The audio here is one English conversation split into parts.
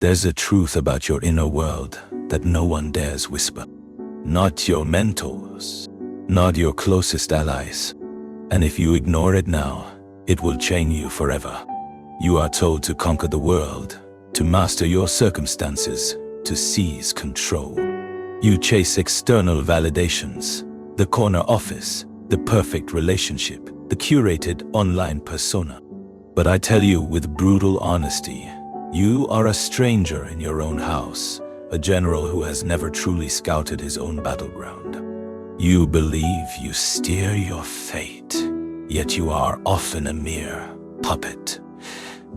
There's a truth about your inner world that no one dares whisper. Not your mentors, not your closest allies. And if you ignore it now, it will chain you forever. You are told to conquer the world, to master your circumstances, to seize control. You chase external validations, the corner office, the perfect relationship, the curated online persona. But I tell you with brutal honesty, you are a stranger in your own house, a general who has never truly scouted his own battleground. You believe you steer your fate, yet you are often a mere puppet,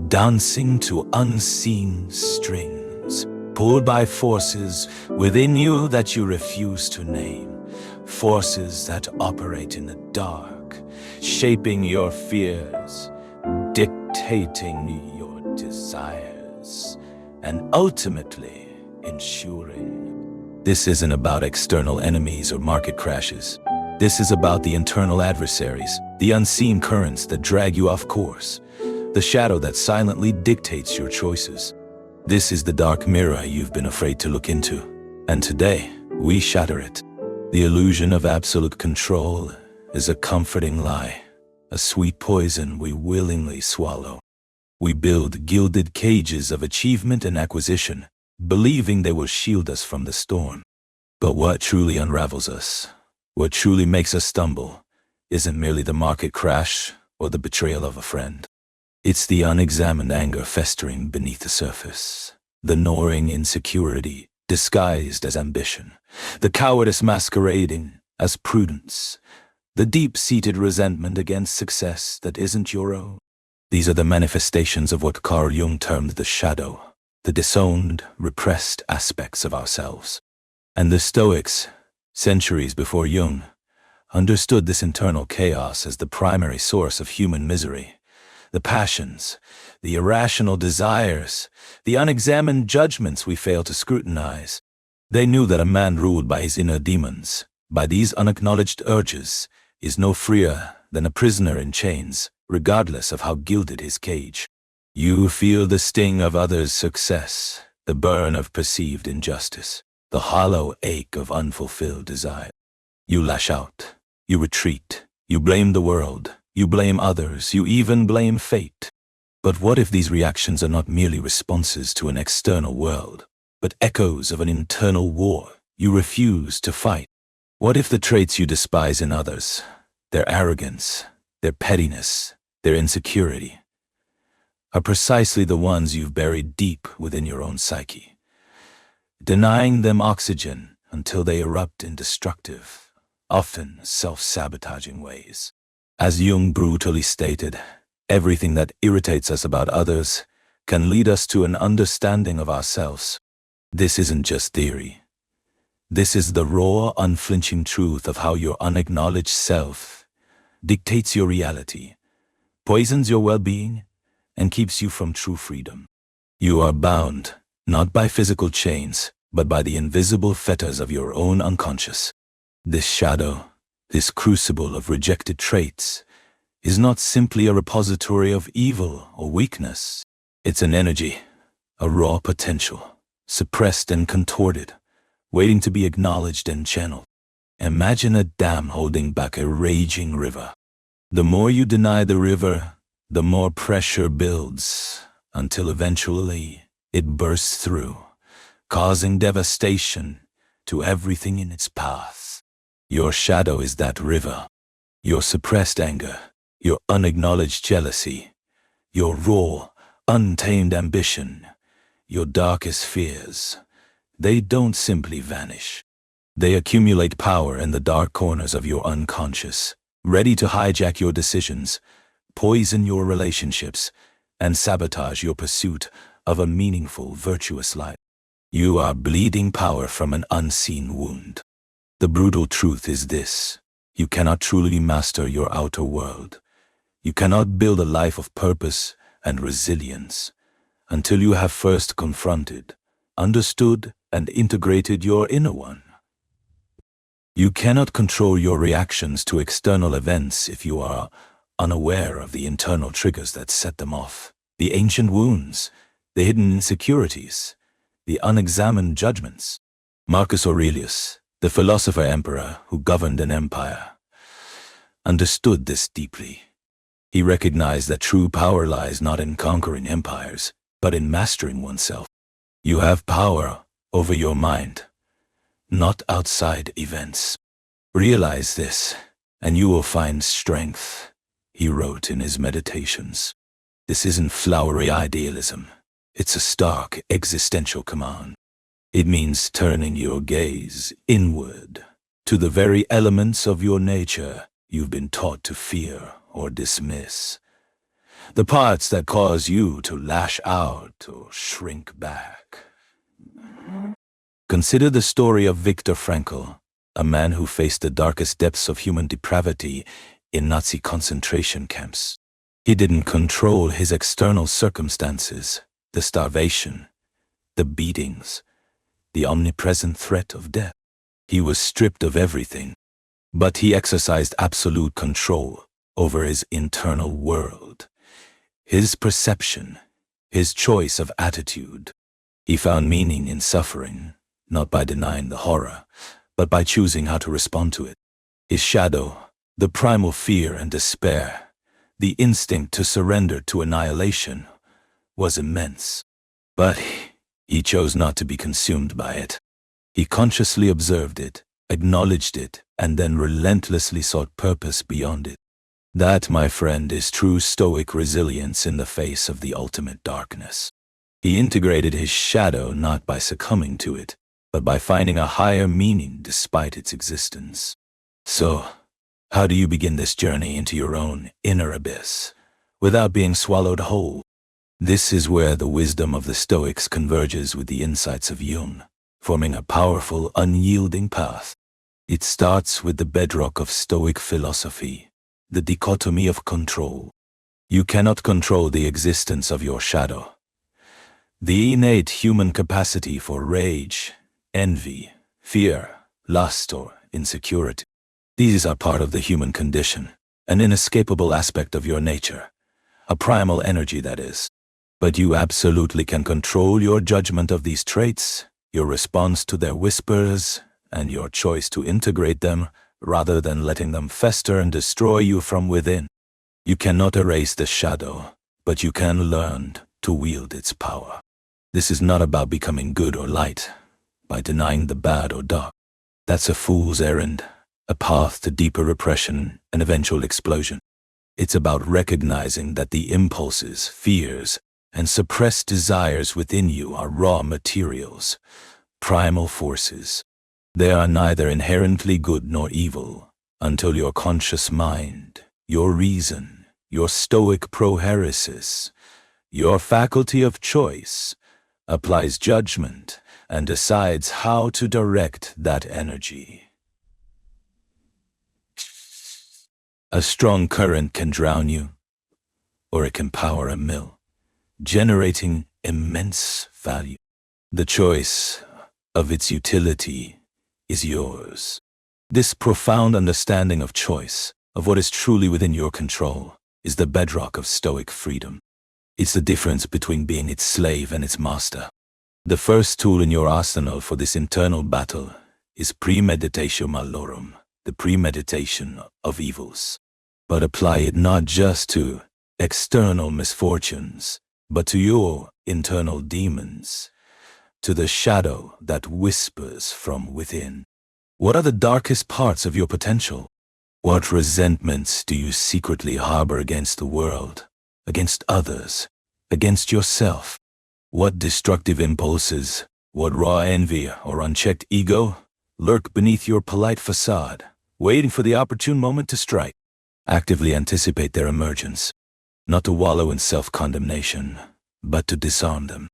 dancing to unseen strings, pulled by forces within you that you refuse to name, forces that operate in the dark, shaping your fears, dictating your desires, and ultimately ensuring. This isn't about external enemies or market crashes. This is about the internal adversaries, the unseen currents that drag you off course, the shadow that silently dictates your choices. This is the dark mirror you've been afraid to look into, and today we shatter it. The illusion of absolute control is a comforting lie, a sweet poison we willingly swallow. We build gilded cages of achievement and acquisition, believing they will shield us from the storm. But what truly unravels us, what truly makes us stumble, isn't merely the market crash or the betrayal of a friend. It's the unexamined anger festering beneath the surface, the gnawing insecurity disguised as ambition, the cowardice masquerading as prudence, the deep-seated resentment against success that isn't your own. These are the manifestations of what Carl Jung termed the shadow, the disowned, repressed aspects of ourselves. And the Stoics, centuries before Jung, understood this internal chaos as the primary source of human misery. The passions, the irrational desires, the unexamined judgments we fail to scrutinize. They knew that a man ruled by his inner demons, by these unacknowledged urges, is no freer than a prisoner in chains, regardless of how gilded his cage. You feel the sting of others' success, the burn of perceived injustice, the hollow ache of unfulfilled desire. You lash out, you retreat, you blame the world, you blame others, you even blame fate. But what if these reactions are not merely responses to an external world, but echoes of an internal war you refuse to fight? What if the traits you despise in others, their arrogance, their pettiness, their insecurity, are precisely the ones you've buried deep within your own psyche, denying them oxygen until they erupt in destructive, often self-sabotaging ways? As Jung brutally stated, everything that irritates us about others can lead us to an understanding of ourselves. This isn't just theory. This is the raw, unflinching truth of how your unacknowledged self dictates your reality, poisons your well-being, and keeps you from true freedom. You are bound, not by physical chains, but by the invisible fetters of your own unconscious. This shadow, this crucible of rejected traits, is not simply a repository of evil or weakness. It's an energy, a raw potential, suppressed and contorted, waiting to be acknowledged and channeled. Imagine a dam holding back a raging river. The more you deny the river, the more pressure builds, until eventually it bursts through, causing devastation to everything in its path. Your shadow is that river. Your suppressed anger, your unacknowledged jealousy, your raw, untamed ambition, your darkest fears. They don't simply vanish. They accumulate power in the dark corners of your unconscious, ready to hijack your decisions, poison your relationships, and sabotage your pursuit of a meaningful, virtuous life. You are bleeding power from an unseen wound. The brutal truth is this: you cannot truly master your outer world. You cannot build a life of purpose and resilience until you have first confronted, understood, and integrated your inner one. You cannot control your reactions to external events if you are unaware of the internal triggers that set them off, the ancient wounds, the hidden insecurities, the unexamined judgments. Marcus Aurelius, the philosopher-emperor who governed an empire, understood this deeply. He recognized that true power lies not in conquering empires, but in mastering oneself. You have power over your mind, not outside events. Realize this, and you will find strength, he wrote in his meditations. This isn't flowery idealism. It's a stark existential command. It means turning your gaze inward to the very elements of your nature you've been taught to fear or dismiss. The parts that cause you to lash out or shrink back. Consider the story of Viktor Frankl, a man who faced the darkest depths of human depravity in Nazi concentration camps. He didn't control his external circumstances, the starvation, the beatings, the omnipresent threat of death. He was stripped of everything, but he exercised absolute control over his internal world, his perception, his choice of attitude. He found meaning in suffering, not by denying the horror, but by choosing how to respond to it. His shadow, the primal fear and despair, the instinct to surrender to annihilation, was immense. But he chose not to be consumed by it. He consciously observed it, acknowledged it, and then relentlessly sought purpose beyond it. That, my friend, is true Stoic resilience in the face of the ultimate darkness. He integrated his shadow not by succumbing to it, but by finding a higher meaning despite its existence. So, how do you begin this journey into your own inner abyss, without being swallowed whole? This is where the wisdom of the Stoics converges with the insights of Jung, forming a powerful, unyielding path. It starts with the bedrock of Stoic philosophy, the dichotomy of control. You cannot control the existence of your shadow. The innate human capacity for rage, envy, fear, lust, or insecurity. These are part of the human condition, an inescapable aspect of your nature, a primal energy, that is. But you absolutely can control your judgment of these traits, your response to their whispers, and your choice to integrate them rather than letting them fester and destroy you from within. You cannot erase the shadow, but you can learn to wield its power. This is not about becoming good or light, by denying the bad or dark. That's a fool's errand, a path to deeper repression and eventual explosion. It's about recognizing that the impulses, fears, and suppressed desires within you are raw materials, primal forces. They are neither inherently good nor evil until your conscious mind, your reason, your Stoic prohairesis, your faculty of choice, applies judgment and decides how to direct that energy. A strong current can drown you, or it can power a mill, generating immense value. The choice of its utility is yours. This profound understanding of choice, of what is truly within your control, is the bedrock of Stoic freedom. It's the difference between being its slave and its master. The first tool in your arsenal for this internal battle is Premeditatio Malorum, the premeditation of evils. But apply it not just to external misfortunes, but to your internal demons, to the shadow that whispers from within. What are the darkest parts of your potential? What resentments do you secretly harbor against the world, against others, against yourself? What destructive impulses, what raw envy or unchecked ego lurk beneath your polite facade, waiting for the opportune moment to strike? Actively anticipate their emergence, not to wallow in self-condemnation, but to disarm them.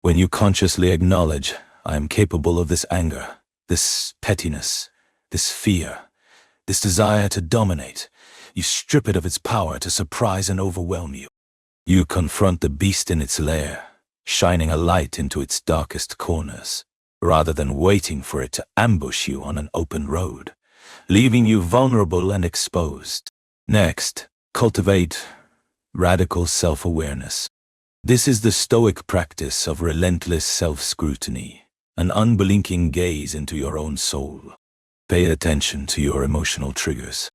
When you consciously acknowledge, I am capable of this anger, this pettiness, this fear, this desire to dominate, you strip it of its power to surprise and overwhelm you. You confront the beast in its lair, shining a light into its darkest corners, rather than waiting for it to ambush you on an open road, leaving you vulnerable and exposed. Next, cultivate radical self-awareness. This is the Stoic practice of relentless self-scrutiny, an unblinking gaze into your own soul. Pay attention to your emotional triggers.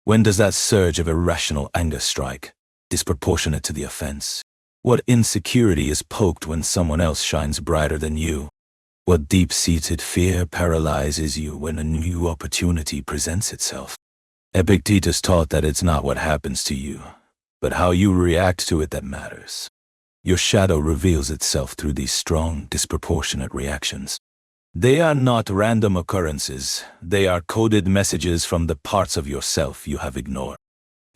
When does that surge of irrational anger strike, disproportionate to the offense? What insecurity is poked when someone else shines brighter than you? What deep-seated fear paralyzes you when a new opportunity presents itself? Epictetus taught that it's not what happens to you, but how you react to it that matters. Your shadow reveals itself through these strong, disproportionate reactions. They are not random occurrences. They are coded messages from the parts of yourself you have ignored.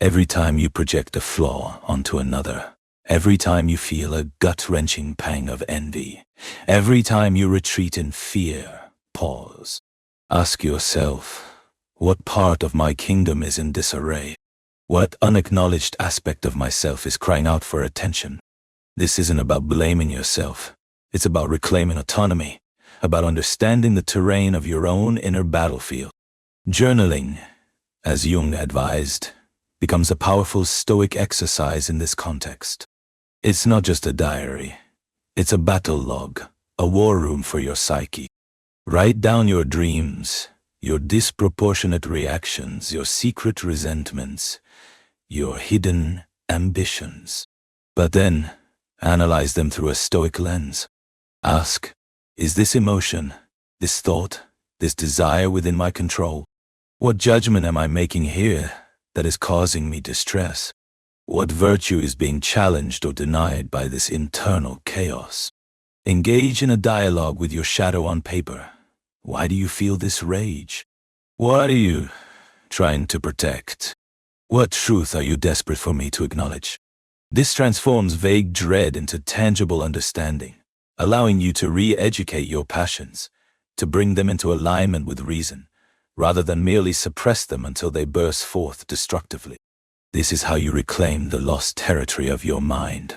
Every time you project a flaw onto another, every time you feel a gut-wrenching pang of envy, every time you retreat in fear, pause. Ask yourself, what part of my kingdom is in disarray? What unacknowledged aspect of myself is crying out for attention? This isn't about blaming yourself. It's about reclaiming autonomy, about understanding the terrain of your own inner battlefield. Journaling, as Jung advised, becomes a powerful Stoic exercise in this context. It's not just a diary. It's a battle log, a war room for your psyche. Write down your dreams, your disproportionate reactions, your secret resentments, your hidden ambitions. But then, analyze them through a Stoic lens. Ask, is this emotion, this thought, this desire within my control? What judgment am I making here that is causing me distress? What virtue is being challenged or denied by this internal chaos? Engage in a dialogue with your shadow on paper. Why do you feel this rage? What are you trying to protect? What truth are you desperate for me to acknowledge? This transforms vague dread into tangible understanding, allowing you to re-educate your passions, to bring them into alignment with reason, rather than merely suppress them until they burst forth destructively. This is how you reclaim the lost territory of your mind.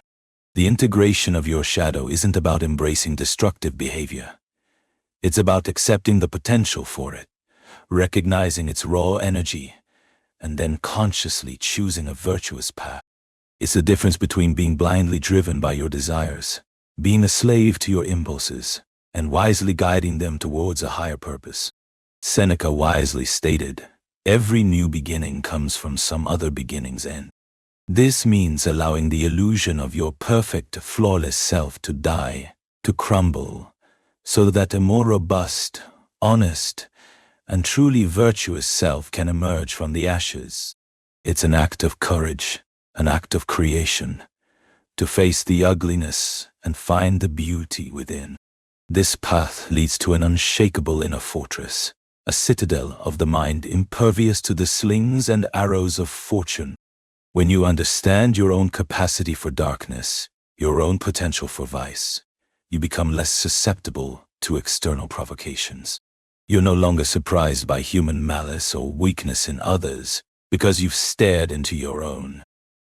The integration of your shadow isn't about embracing destructive behavior. It's about accepting the potential for it, recognizing its raw energy, and then consciously choosing a virtuous path. It's the difference between being blindly driven by your desires, being a slave to your impulses, and wisely guiding them towards a higher purpose. Seneca wisely stated, every new beginning comes from some other beginning's end. This means allowing the illusion of your perfect, flawless self to die, to crumble, so that a more robust, honest, and truly virtuous self can emerge from the ashes. It's an act of courage, an act of creation, to face the ugliness and find the beauty within. This path leads to an unshakable inner fortress, a citadel of the mind impervious to the slings and arrows of fortune. When you understand your own capacity for darkness, your own potential for vice, you become less susceptible to external provocations. You're no longer surprised by human malice or weakness in others because you've stared into your own.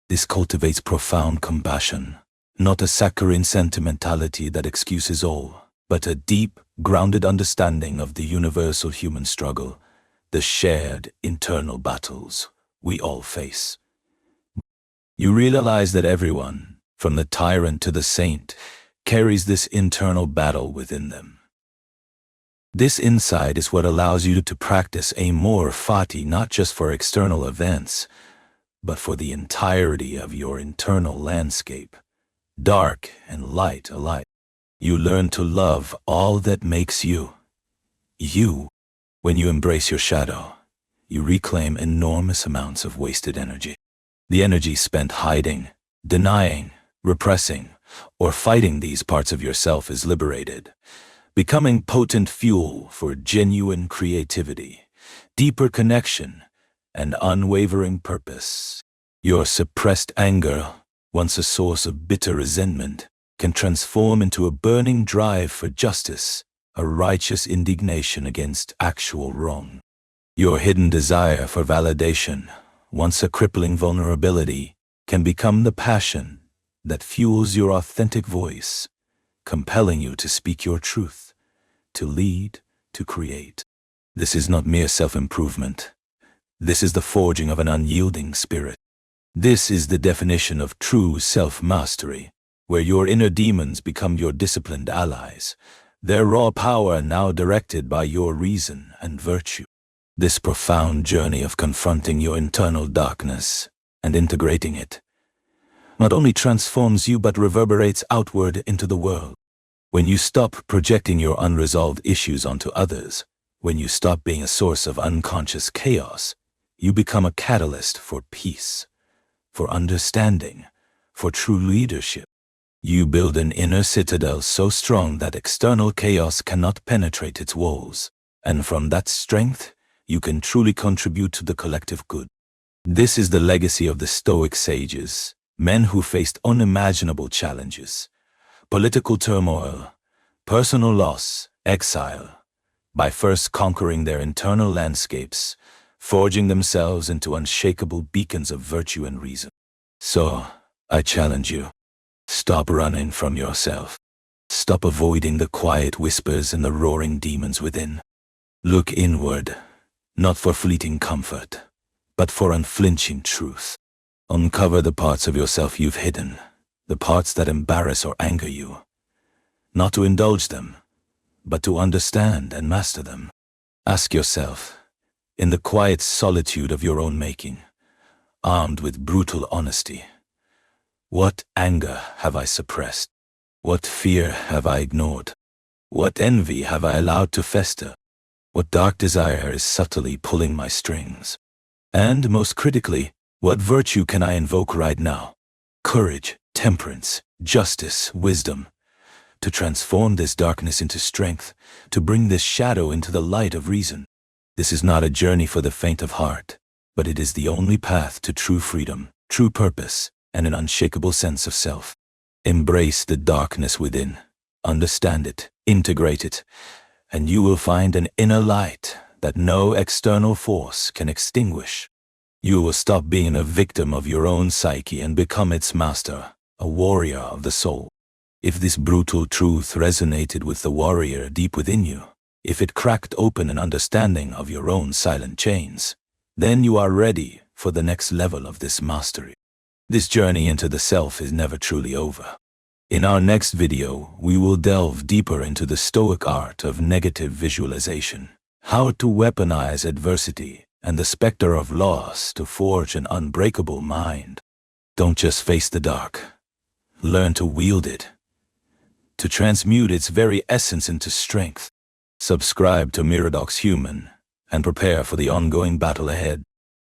This cultivates profound compassion, not a saccharine sentimentality that excuses all, but a deep, grounded understanding of the universal human struggle, the shared internal battles we all face. You realize that everyone, from the tyrant to the saint, carries this internal battle within them. This insight is what allows you to practice amor fati not just for external events, but for the entirety of your internal landscape, dark and light alike. You learn to love all that makes you, you. When you embrace your shadow, you reclaim enormous amounts of wasted energy. The energy spent hiding, denying, repressing, or fighting these parts of yourself is liberated, becoming potent fuel for genuine creativity, deeper connection, and unwavering purpose. Your suppressed anger, once a source of bitter resentment, can transform into a burning drive for justice, a righteous indignation against actual wrong. Your hidden desire for validation, once a crippling vulnerability, can become the passion that fuels your authentic voice, compelling you to speak your truth, to lead, to create. This is not mere self-improvement. This is the forging of an unyielding spirit. This is the definition of true self-mastery, where your inner demons become your disciplined allies, their raw power now directed by your reason and virtue. This profound journey of confronting your internal darkness and integrating it not only transforms you but reverberates outward into the world. When you stop projecting your unresolved issues onto others, when you stop being a source of unconscious chaos, you become a catalyst for peace, for understanding, for true leadership. You build an inner citadel so strong that external chaos cannot penetrate its walls, and from that strength, you can truly contribute to the collective good. This is the legacy of the Stoic sages, men who faced unimaginable challenges, political turmoil, personal loss, exile, by first conquering their internal landscapes, forging themselves into unshakable beacons of virtue and reason. So, I challenge you, stop running from yourself. Stop avoiding the quiet whispers and the roaring demons within. Look inward, not for fleeting comfort, but for unflinching truth. Uncover the parts of yourself you've hidden, the parts that embarrass or anger you. Not to indulge them, but to understand and master them. Ask yourself, in the quiet solitude of your own making, armed with brutal honesty, what anger have I suppressed? What fear have I ignored? What envy have I allowed to fester? What dark desire is subtly pulling my strings? And most critically, what virtue can I invoke right now? Courage, temperance, justice, wisdom, to transform this darkness into strength, to bring this shadow into the light of reason. This is not a journey for the faint of heart, but it is the only path to true freedom, true purpose, and an unshakable sense of self. Embrace the darkness within, understand it, integrate it, and you will find an inner light that no external force can extinguish. You will stop being a victim of your own psyche and become its master, a warrior of the soul. If this brutal truth resonated with the warrior deep within you, if it cracked open an understanding of your own silent chains, then you are ready for the next level of this mastery. This journey into the self is never truly over. In our next video, we will delve deeper into the Stoic art of negative visualization, how to weaponize adversity and the specter of loss to forge an unbreakable mind. Don't just face the dark. Learn to wield it, to transmute its very essence into strength. Subscribe to Miradox Human and prepare for the ongoing battle ahead.